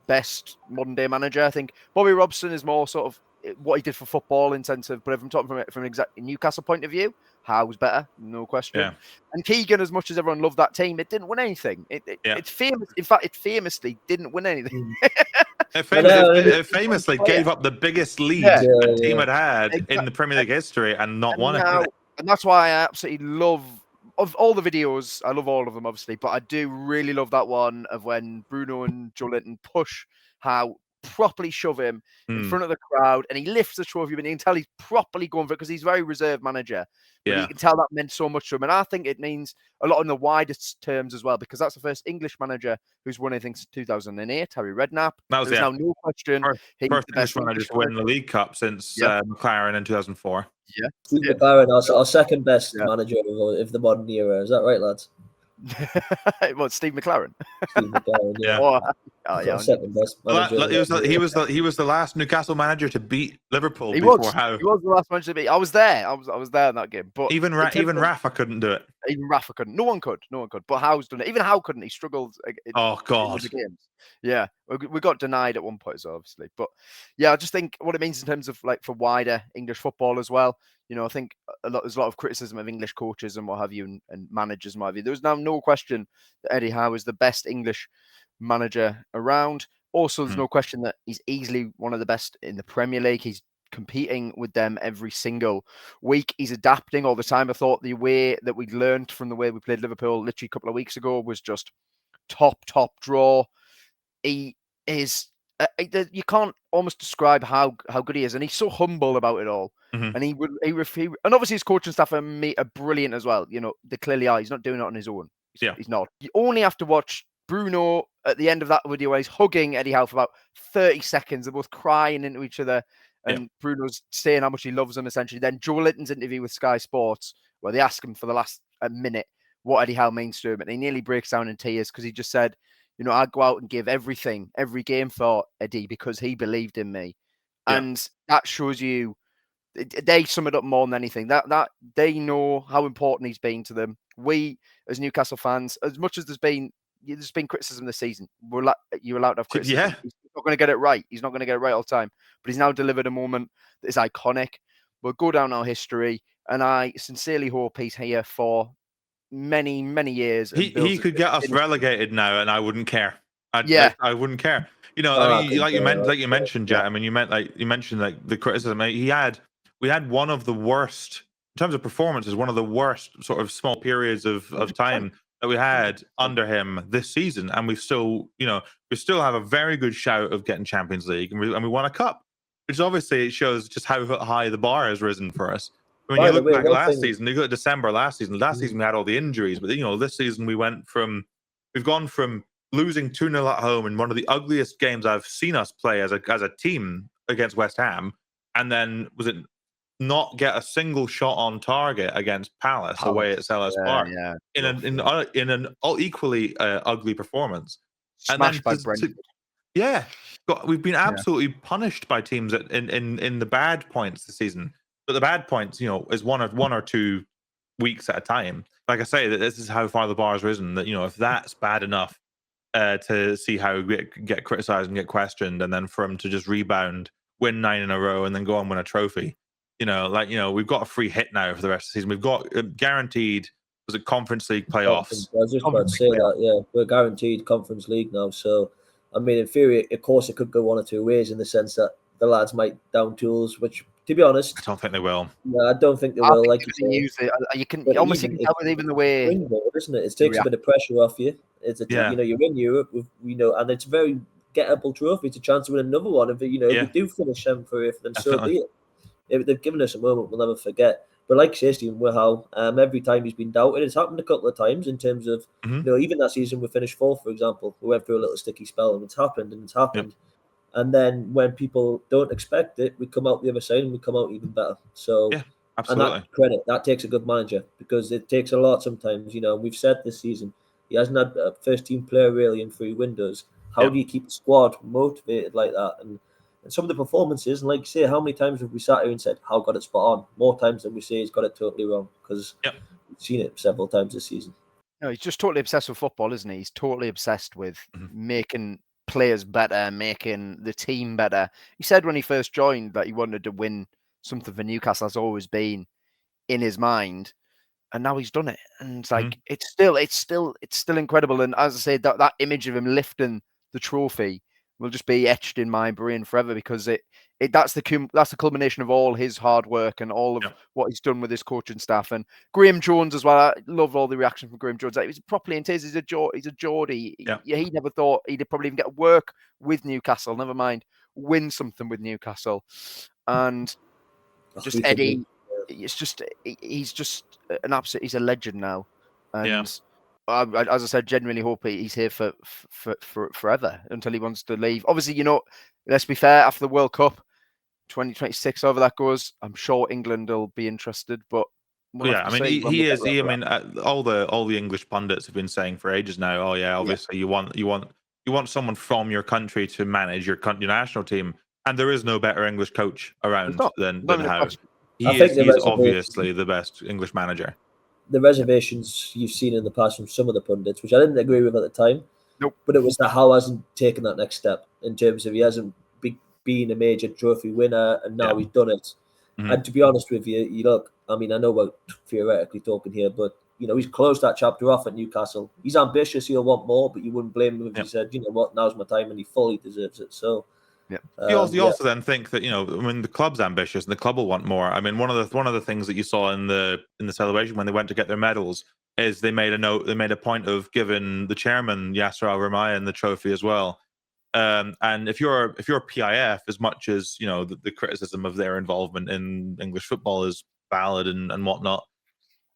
best modern day manager. I think Bobby Robson is more sort of what he did for football in sense of, but if I'm talking from an exact Newcastle point of view, Howe's better, no question. Yeah. And Keegan, as much as everyone loved that team, it didn't win anything. It's famous. In fact, it famously didn't win anything. It famously gave up the biggest lead a team had in the Premier League history and not won it. And that's why I absolutely love, of all the videos, I love all of them, obviously, but I do really love that one of when Bruno and Joe Linton push Howe, properly shove him in front of the crowd, and he lifts the trophy, and you can tell he's properly going for it because he's a very reserved manager. But you can tell that meant so much to him, and I think it means a lot in the widest terms as well, because that's the first English manager who's won anything since 2008, Harry Redknapp. There's now no question. First English manager to win the League Cup since McLaren in 2004. Yeah, Steve McLaren, our second best manager of the modern era. Is that right, lads? What, Steve McLaren? Steve McLaren, second best manager. He was the last Newcastle manager to beat Liverpool. He was the last manager to beat. I was there. I was there in that game. But even Rafa couldn't do it. Even Rafa couldn't. No one could. But Howe's done it. Even Howe couldn't. He struggled. In the games. Yeah, we got denied at one point, so obviously. But yeah, I just think what it means in terms of like for wider English football as well. You know, I think there's a lot of criticism of English coaches and what have you, and managers and what have you. There's now no question that Eddie Howe is the best English manager around. Also, there's no question that he's easily one of the best in the Premier League. He's competing with them every single week. He's adapting all the time. I thought the way that we learned from the way we played Liverpool literally a couple of weeks ago was just top draw. He is... you can't almost describe how good he is, and he's so humble about it all. And and obviously his coaching staff are brilliant as well. You know, they clearly are. He's not doing it on his own. He's not. You only have to watch Bruno at the end of that video where he's hugging Eddie Howe for about 30 seconds. They're both crying into each other, and Bruno's saying how much he loves him. Essentially, then Joe Linton's interview with Sky Sports, where they ask him for the last minute what Eddie Howe means to him, and he nearly breaks down in tears because he just said, you know, I'd go out and give everything, every game for Eddie because he believed in me. And that shows you, they sum it up more than anything. That they know how important he's been to them. We, as Newcastle fans, as much as there's been criticism this season, you're allowed to have criticism. He's not going to get it right. He's not going to get it right all the time. But he's now delivered a moment that is iconic. We'll go down our history, and I sincerely hope he's here for many years. He could get us relegated now, and I wouldn't care. I wouldn't care. You know, you mentioned, Jet. I mean, you mentioned like the criticism. We had one of the worst in terms of performances, one of the worst sort of small periods of time that we had under him this season, and we still have a very good shout of getting Champions League, and we won a cup, which obviously it shows just how high the bar has risen for us. When you look back last season, you go to December last season we had all the injuries, but this season we've gone from losing 2-0 at home in one of the ugliest games I've seen us play as a team against West Ham, and then not get a single shot on target against Palace away at Selhurst Park in an equally ugly performance. Smashed by Brentford. We've been absolutely punished by teams in the bad points this season. But the bad points, is one or 2 weeks at a time. Like I say, that this is how far the bar has risen. That if that's bad enough to see how we get criticised and get questioned, and then for him to just rebound, win 9 in a row, and then go and win a trophy. We've got a free hit now for the rest of the season. We've got guaranteed. Was it Conference League playoffs? I was just about to say that. Yeah, we're guaranteed Conference League now. So, I mean, in theory, of course, it could go one or two ways in the sense that the lads might down tools, which, to be honest, I don't think they will. No, I don't think they I will. think Like they're you gonna say, use it. You can but almost even tell with even the way. springboard, isn't it? It takes a bit of pressure off you. It's Yeah. you're in Europe, and it's a very gettable trophy. It's a chance to win another one. If if we do finish 7th or 8th, then so be it. They've given us a moment we'll never forget. But like you say, Stephen, Howe, every time he's been doubted, it's happened a couple of times in terms of even that season we finished 4th, for example. We went through a little sticky spell, and it's happened. Yep. And then when people don't expect it, we come out the other side and we come out even better. So, absolutely. And that credit, that takes a good manager, because it takes a lot sometimes. We've said this season, he hasn't had a first-team player really in 3 windows. How do you keep the squad motivated like that? And some of the performances, and like you say, how many times have we sat here and said, Howe got it spot on? More times than we say he's got it totally wrong, because we've seen it several times this season. No, he's just totally obsessed with football, isn't he? He's totally obsessed with making players better, making the team better. He said when he first joined that he wanted to win something for Newcastle. That's always been in his mind, and now he's done it. And it's like it's still incredible. And as I say, that image of him lifting the trophy will just be etched in my brain forever, because that's the culmination of all his hard work and all of what he's done with his coaching staff. And Graham Jones as well. I love all the reaction from Graham Jones. He was properly in tears. He's a Geordie. He never thought he'd probably even get work with Newcastle, never mind win something with Newcastle. And just Eddie, he's just an absolute. He's a legend now. And as I said, genuinely hope he's here for forever until he wants to leave. Obviously, let's be fair, after the World Cup 2026, however that goes, I'm sure England will be interested. But I mean, he is. I mean, all the English pundits have been saying for ages now. Oh yeah, obviously you want someone from your country to manage your national team, and there is no better English coach around than Howe. He's obviously the best English manager. The reservations you've seen in the past from some of the pundits, which I didn't agree with at the time, but it was that Howe hasn't taken that next step in terms of he hasn't been a major trophy winner, and now he's done it. And to be honest with you, look, I mean, I know we're theoretically talking here, but he's closed that chapter off at Newcastle. He's ambitious; he'll want more, but you wouldn't blame him if he said, "You know what, now's my time," and he fully deserves it. So. You also then think that I mean, the club's ambitious and the club will want more. I mean, one of the things that you saw in the celebration when they went to get their medals is they made a point of giving the chairman Yasser Al-Rumayyan the trophy as well. And if you're PIF, as much as the criticism of their involvement in English football is valid and whatnot,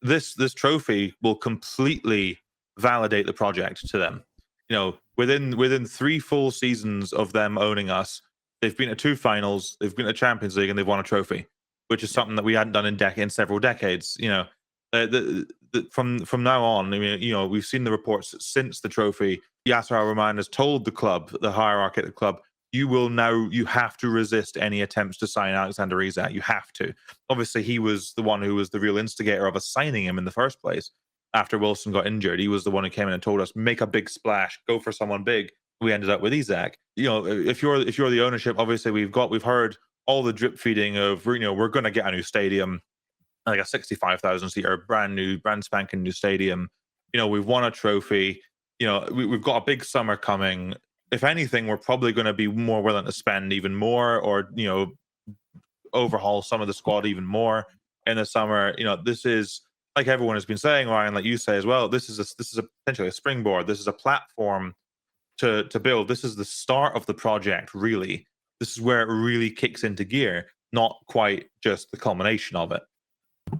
this trophy will completely validate the project to them. Within 3 full seasons of them owning us, they've been to 2 finals, they've been to Champions League, and they've won a trophy, which is something that we hadn't done in several decades. From now on, I mean, we've seen the reports that since the trophy, Yasser Al-Rumayyan has told the club, the hierarchy at the club, you have to resist any attempts to sign Alexander Isak. You have to. Obviously, he was the one who was the real instigator of us signing him in the first place. After Wilson got injured, he was the one who came in and told us, make a big splash, go for someone big. We ended up with Isak. If you're the ownership, obviously we've heard all the drip feeding of we're going to get a new stadium, like a 65,000 seater, brand spanking new stadium. We've won a trophy. We've got a big summer coming. If anything, we're probably going to be more willing to spend even more, or overhaul some of the squad even more in the summer. This is, like everyone has been saying, Ryan, like you say as well, this is potentially a springboard. This is a platform to build. This is the start of the project, really. This is where it really kicks into gear, not quite just the culmination of it.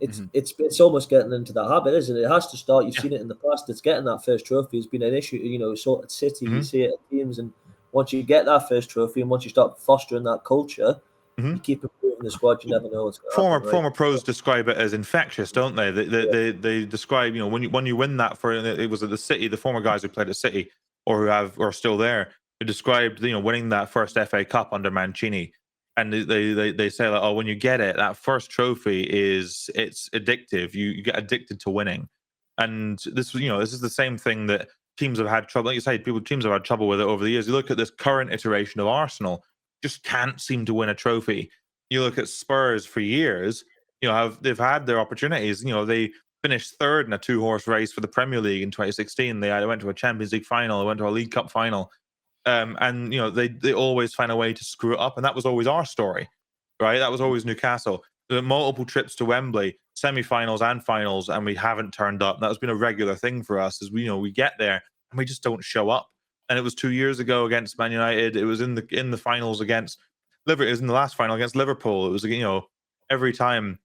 It's almost getting into that habit, isn't it? It has to start. You've seen it in the past. It's getting that first trophy has been an issue. Sort of City, you see it at teams, and once you get that first trophy, and once you start fostering that culture, you keep improving the squad. You never know what's going to happen. Former pros describe it as infectious, don't they? They describe when you win that it was at the City. The former guys who played at City or who are still there, they described winning that first FA Cup under Mancini. And they say like, when you get it, that first trophy it's addictive. You get addicted to winning, and this is the same thing that teams have had trouble. Like you say, teams have had trouble with it over the years. You look at this current iteration of Arsenal, just can't seem to win a trophy. You look at Spurs for years. They've had their opportunities. They finished 3rd in a 2-horse race for the Premier League in 2016. They went to a Champions League final. They went to a League Cup final. And they always find a way to screw it up, and that was always our story, right? That was always Newcastle. The multiple trips to Wembley, semi-finals and finals, and we haven't turned up. That has been a regular thing for us. As we get there and we just don't show up. And it was 2 years ago against Man United. It was in the finals against Liverpool. It was in the last final against Liverpool. It was every time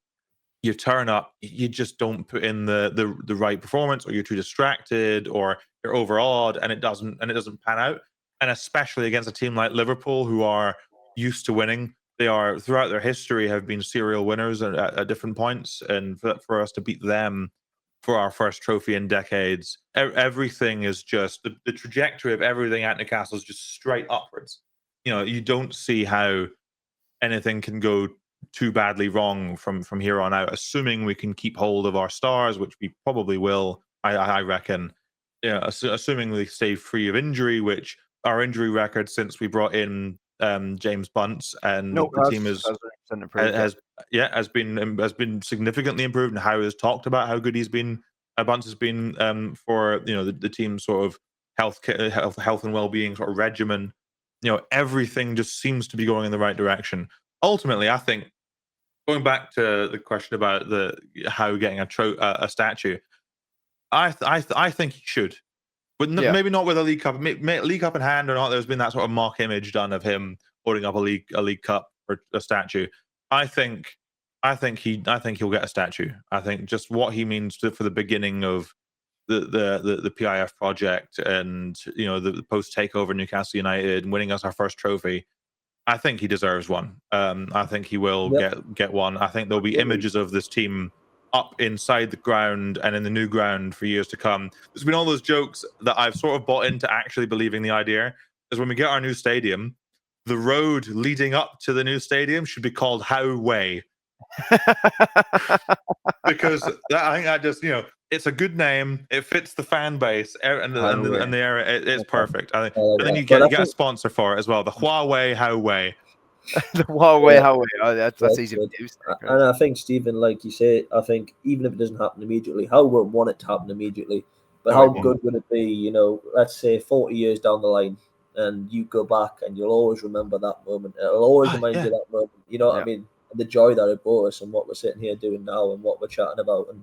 you turn up, you just don't put in the right performance, or you're too distracted, or you're overawed, and it doesn't pan out. And especially against a team like Liverpool, who are used to winning. They are, throughout their history, have been serial winners at different points, and for us to beat them for our first trophy in decades, everything is just the trajectory of everything at Newcastle is just straight upwards. You don't see how anything can go too badly wrong from here on out, assuming we can keep hold of our stars, which we probably will. I reckon. Assuming they stay free of injury, which our injury record since we brought in James Bunce and the team has been significantly improved, and Howe has talked about how good he's been. Bunce has been for the team's sort of health and well-being sort of regimen. Everything just seems to be going in the right direction. Ultimately, I think, going back to the question about Howe getting a statue, I think he should. But maybe not with a League Cup. League Cup in hand or not, there's been that sort of mock image done of him holding up a League Cup or a statue. I think he'll get a statue. I think just what he means for the beginning of the PIF project, and the post takeover Newcastle United and winning us our first trophy. I think he deserves one. I think he will get one. I think there'll be images of this team up inside the ground and in the new ground for years to come. There's been all those jokes that I've sort of bought into actually believing the idea is when we get our new stadium, the road leading up to the new stadium should be called Howe Way. Because I think that just, it's a good name. It fits the fan base and the area. It's perfect. I think. And then you get a sponsor for it as well. The Huawei Howe Way. The Huawei Howe. Oh, that's easy to do. And I think, Stephen, like you say, I think even if it doesn't happen immediately, Howe won't want it to happen immediately. But how good would it be, let's say 40 years down the line, and you go back and you'll always remember that moment. It'll always remind you of that moment. You know what I mean? And the joy that it brought us, and what we're sitting here doing now, and what we're chatting about. And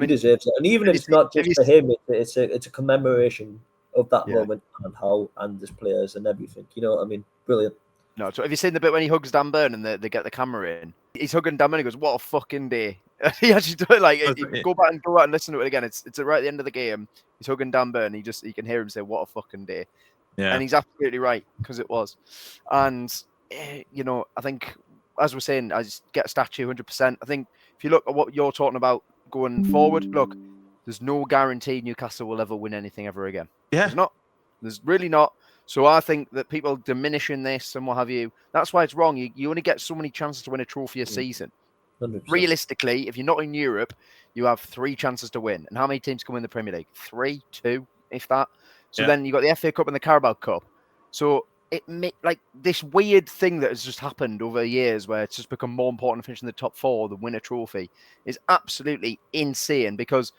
he deserves it. And even if it's not just for him, it's a commemoration of that moment and Howe and his players and everything. You know what I mean? Brilliant. No, so have you seen the bit when he hugs Dan Burn and they get the camera in? He's hugging Dan Burn and he goes, "What a fucking day." He actually do it go back and listen to it again. It's right at the end of the game. He's hugging Dan Burn. You can hear him say, "What a fucking day." Yeah. And he's absolutely right, because it was. And I think, as we're saying, I just get a statue 100%. I think if you look at what you're talking about going forward, look, there's no guarantee Newcastle will ever win anything ever again. Yeah. There's not. There's really not. So I think that people diminishing this and what have you, that's why it's wrong. You only get so many chances to win a trophy a season. 100%. Realistically, if you're not in Europe, you have 3 chances to win. And how many teams can win the Premier League? 3, 2, if that. So then you've got the FA Cup and the Carabao Cup. So this weird thing that has just happened over years, where it's just become more important to finish in the top 4 than win a trophy, is absolutely insane. Because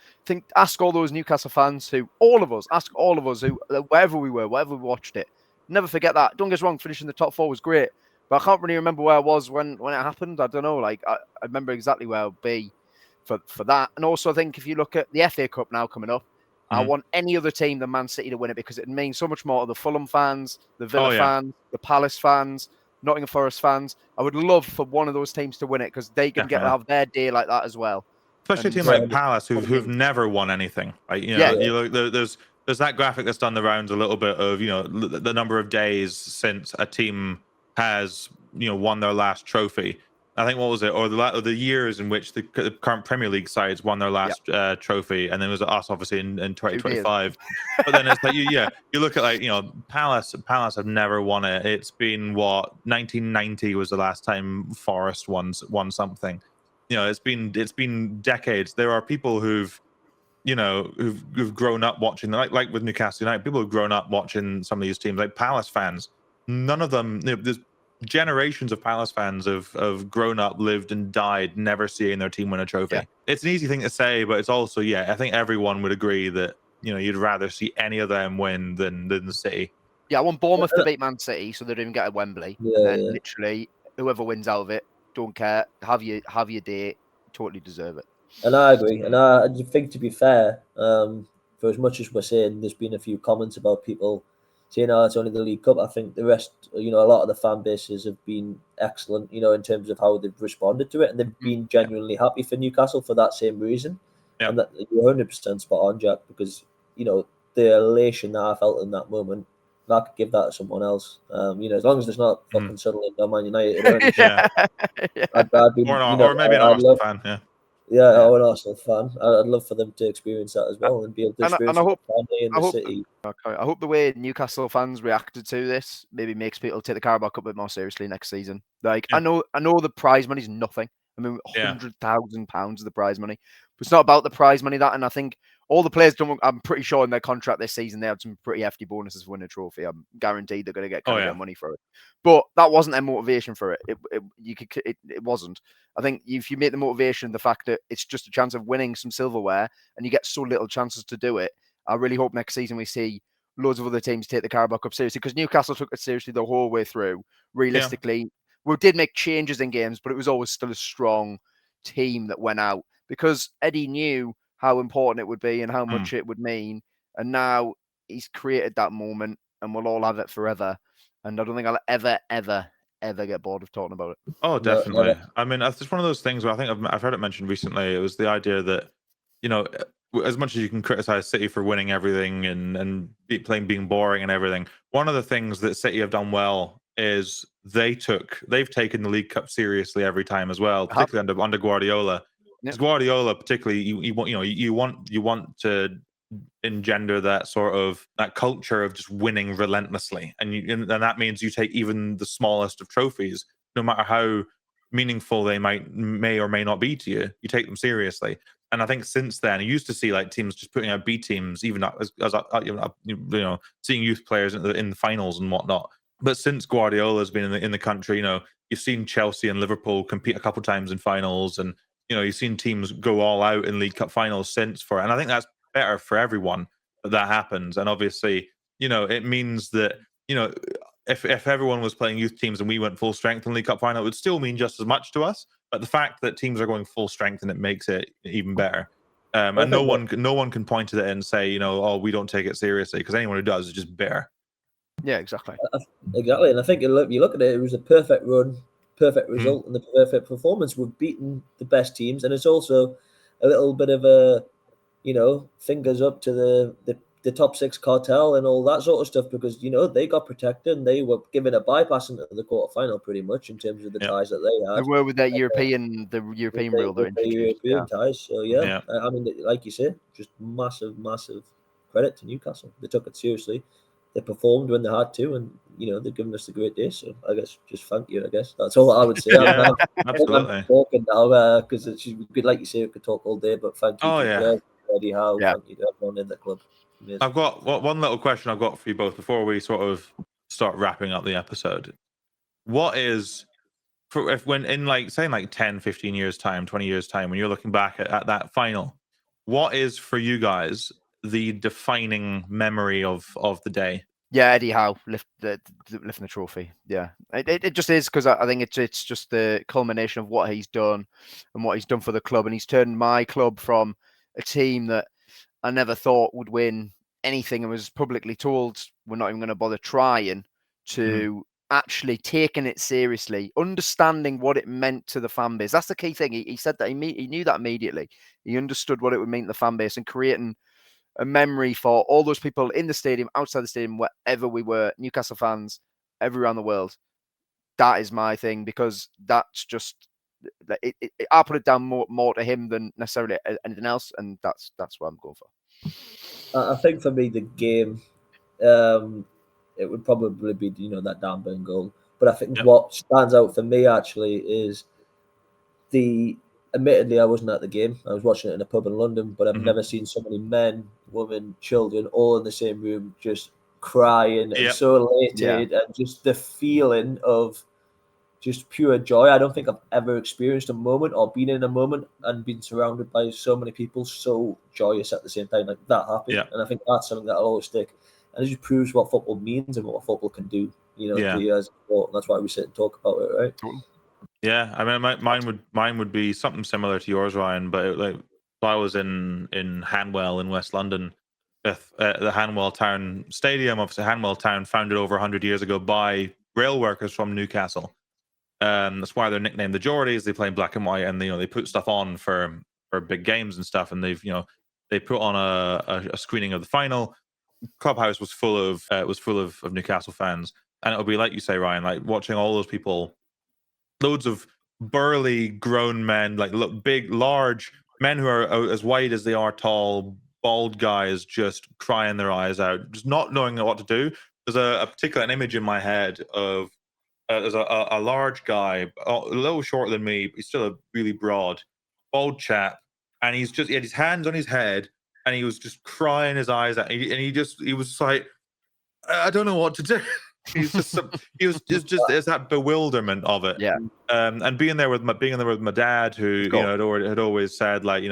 ask all those Newcastle fans who, wherever we were, wherever we watched it, never forget that. Don't get us wrong, finishing the top 4 was great, but I can't really remember where I was when it happened. I don't know. I remember exactly where I'll be for that. And also, I think if you look at the FA Cup now coming up, I want any other team than Man City to win it, because it means so much more to the Fulham fans, the Villa fans, the Palace fans, Nottingham Forest fans. I would love for one of those teams to win it, because they can get to have their day like that as well. Especially a team like Palace, who've never won anything. You look, there's that graphic that's done the rounds a little bit of the number of days since a team has won their last trophy. I think, what was it, or the years in which the current Premier League sides won their last trophy, and then it was us, obviously, in 2025. But then it's you look at Palace have never won it. It's been 1990 was the last time Forest won something. It's been decades. There are people who've grown up watching, like with Newcastle United, people who've grown up watching some of these teams, like Palace fans. None of them, there's generations of Palace fans have grown up, lived and died never seeing their team win a trophy. It's an easy thing to say, but it's also I think everyone would agree that you'd rather see any of them win than the City. Yeah, I want Bournemouth to beat Man City so they don't even get at Wembley. Yeah, And then yeah. literally whoever wins out of it, don't care. Have your day. Totally deserve it. And I agree. And I think, to be fair, for as much as we're saying there's been a few comments about people saying, oh, it's only the League Cup, I think the rest, a lot of the fan bases have been excellent, in terms of how they've responded to it. And they've been genuinely happy for Newcastle for that same reason. Yeah. And that you're 100% spot on, Jack, because, the elation that I felt in that moment, I could give that to someone else. As long as there's not fucking Sunderland or Man United or anything. Yeah. I'd be, Or maybe an Arsenal fan, yeah. Yeah, I'm an Arsenal fan. I'd love for them to experience that as well and be able to experience I hope, the family in the city. I hope the way Newcastle fans reacted to this maybe makes people take the Carabao Cup a bit more seriously next season. Like, I know the prize money's nothing. I mean, £100,000 of the prize money. But it's not about the prize money, and I think all the players I'm pretty sure in their contract this season, they had some pretty hefty bonuses for winning a trophy. I'm guaranteed they're going to get kind of money for it. But that wasn't their motivation for it. It wasn't. I think if you make the motivation the fact that it's just a chance of winning some silverware and you get so little chances to do it, I really hope next season we see loads of other teams take the Carabao Cup seriously, because Newcastle took it seriously the whole way through. Realistically, we did make changes in games, but it was always still a strong team that went out, because Eddie knew how important it would be and how much it would mean. And now he's created that moment and we'll all have it forever. And I don't think I'll ever get bored of talking about it. Oh, definitely. I mean, it's just one of those things where I think I've heard it mentioned recently. It was the idea that, as much as you can criticize City for winning everything and being boring and everything, one of the things that City have done well is they've taken the League Cup seriously every time as well, particularly under Guardiola. Because Guardiola, particularly, you want to engender that culture of just winning relentlessly, and that means you take even the smallest of trophies, no matter how meaningful they may or may not be to you. You take them seriously. And I think since then, you used to see like teams just putting out B teams, even as seeing youth players in the finals and whatnot. But since Guardiola's been in the country, you've seen Chelsea and Liverpool compete a couple times in finals, and you've seen teams go all out in League Cup finals since for it. And I think that's better for everyone that happens. And obviously, it means that if everyone was playing youth teams and we went full strength in League Cup final, it would still mean just as much to us. But the fact that teams are going full strength, and it makes it even better. And no one can point to it and say, oh, we don't take it seriously, because anyone who does is just bitter. Yeah, exactly. Exactly. And I think you look at it was a perfect run, perfect result, and the perfect performance. We've beaten the best teams, and it's also a little bit of a, fingers up to the top six cartel and all that sort of stuff, because they got protected and they were given a bypass into the quarterfinal pretty much in terms of the ties that they had. They were with that European rule they introduced. European ties. So I mean, like you said, just massive credit to Newcastle. They took it seriously. They performed when they had to, and they've given us a great day. So I guess just thank you. I guess that's all I would say. Absolutely. I'm talking now because it's good, like you say, we could talk all day, but thank you. Eddie Howe. Thank you to everyone in the club. Amazing. I've got one little question I've got for you both before we sort of start wrapping up the episode. What is, when in say 10, 15 years time, 20 years time, when you're looking back at that final, what is for you guys the defining memory of the day? Yeah, Eddie Howe lifting the trophy. Yeah, it just is, because I think it's just the culmination of what he's done and what he's done for the club, and he's turned my club from a team that I never thought would win anything and was publicly told we're not even going to bother trying, to actually taking it seriously, understanding what it meant to the fan base. That's the key thing. He said that he knew that immediately. He understood what it would mean to the fan base, and creating a memory for all those people in the stadium, outside the stadium, wherever we were, Newcastle fans everywhere around the world. That is my thing, because that's just, I put it down more to him than necessarily anything else, and that's what I'm going for. I think for me, the game, it would probably be that Dan Burn goal. But I think what stands out for me actually is admittedly, I wasn't at the game. I was watching it in a pub in London, but I've never seen so many men, women, children all in the same room just crying and so elated, and just the feeling of just pure joy. I don't think I've ever experienced a moment or been in a moment and been surrounded by so many people so joyous at the same time, like that happy. And I think that's something that'll always stick. and it just proves what football means and what football can do. You know, to you as a sport. And that's why we sit and talk about it, right? Yeah, I mean, mine would be something similar to yours, Ryan. But like, I was in Hanwell in West London, with the Hanwell Town Stadium. Obviously, Hanwell Town, founded over 100 years ago by rail workers from Newcastle. That's why they're nicknamed the Geordies. They play in black and white, and they put stuff on for big games and stuff. And they put on a screening of the final. Clubhouse was full of Newcastle fans, and it'll be like you say, Ryan, like watching all those people, loads of burly grown men, like big, large men who are as wide as they are tall, bald guys, just crying their eyes out, just not knowing what to do. There's a particular image in my head of there's a large guy, a little shorter than me, but he's still a really broad, bald chap, and he had his hands on his head, and he was just crying his eyes out, and he was like, I don't know what to do. He was just there's that bewilderment of it. Yeah. And being there with my dad, who had always said, like,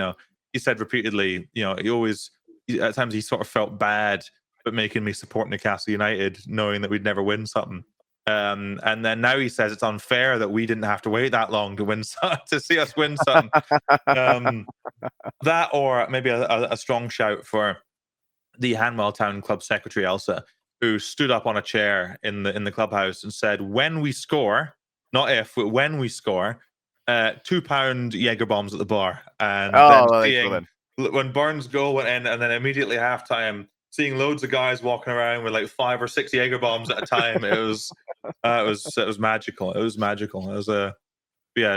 he said repeatedly, at times he sort of felt bad but making me support Newcastle United, knowing that we'd never win something. And then now he says it's unfair that we didn't have to wait that long to win to see us win something. That, or maybe a strong shout for the Hanwell Town Club secretary Elsa, who stood up on a chair in the clubhouse and said, "When we score, not if, but when we score, £2 Jaeger bombs at the bar." And then when Burns' goal went in, and then immediately halftime, seeing loads of guys walking around with like 5 or 6 Jaeger bombs at a time, it was magical. It was magical. It was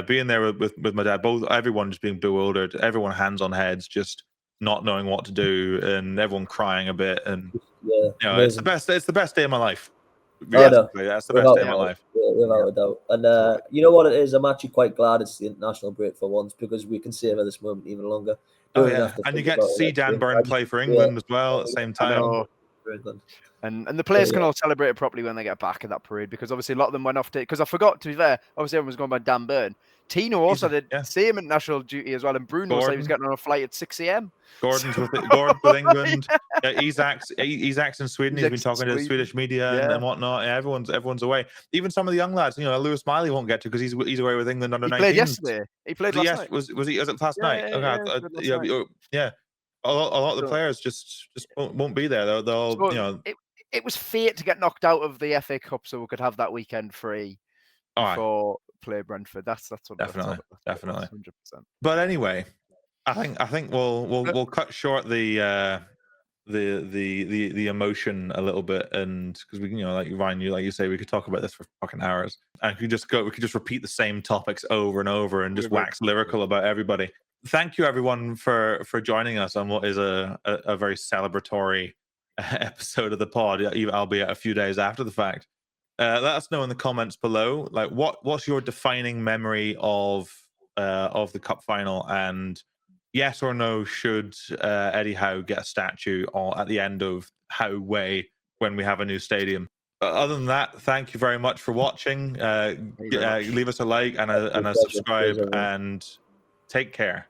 being there with my dad, everyone just being bewildered, everyone hands on heads, just not knowing what to do, and everyone crying a bit. And it's the best day of my life. Realistically, that's the best day of my life. Without a doubt. And you know what it is? I'm actually quite glad it's the international break for once, because we can savor this moment even longer. And you get to see Dan Burn play for England as well at the same time. And the players can all celebrate it properly when they get back at that parade, because obviously a lot of them went off to, because I forgot, to be fair, obviously everyone was going by Dan Burn. Tino also did same international duty as well, and Bruno said he was getting on a flight at 6 a.m. Gordon's with England. Isaac's in Sweden. He's been talking to the Swedish media and whatnot. Yeah, everyone's away. Even some of the young lads. Lewis Miley won't get to, because he's away with England under 19. He played yesterday. He played last night. Was it last night? Yeah. A lot of the players just won't be there. They'll It was fate to get knocked out of the FA Cup so we could have that weekend free before play Brentford. That's what definitely 100%. But anyway, I think we'll cut short the emotion a little bit, and because we like Ryan, like you say, we could talk about this for fucking hours, and we could just repeat the same topics over and over and just wax lyrical about everybody. Thank you everyone for joining us on what is a very celebratory episode of the pod, albeit a few days after the fact. Let us know in the comments below, like what's your defining memory of the cup final, and yes or no, should Eddie Howe get a statue at the end of Howe Way when we have a new stadium? Other than that, thank you very much for watching. Leave us a like and a subscribe, and take care.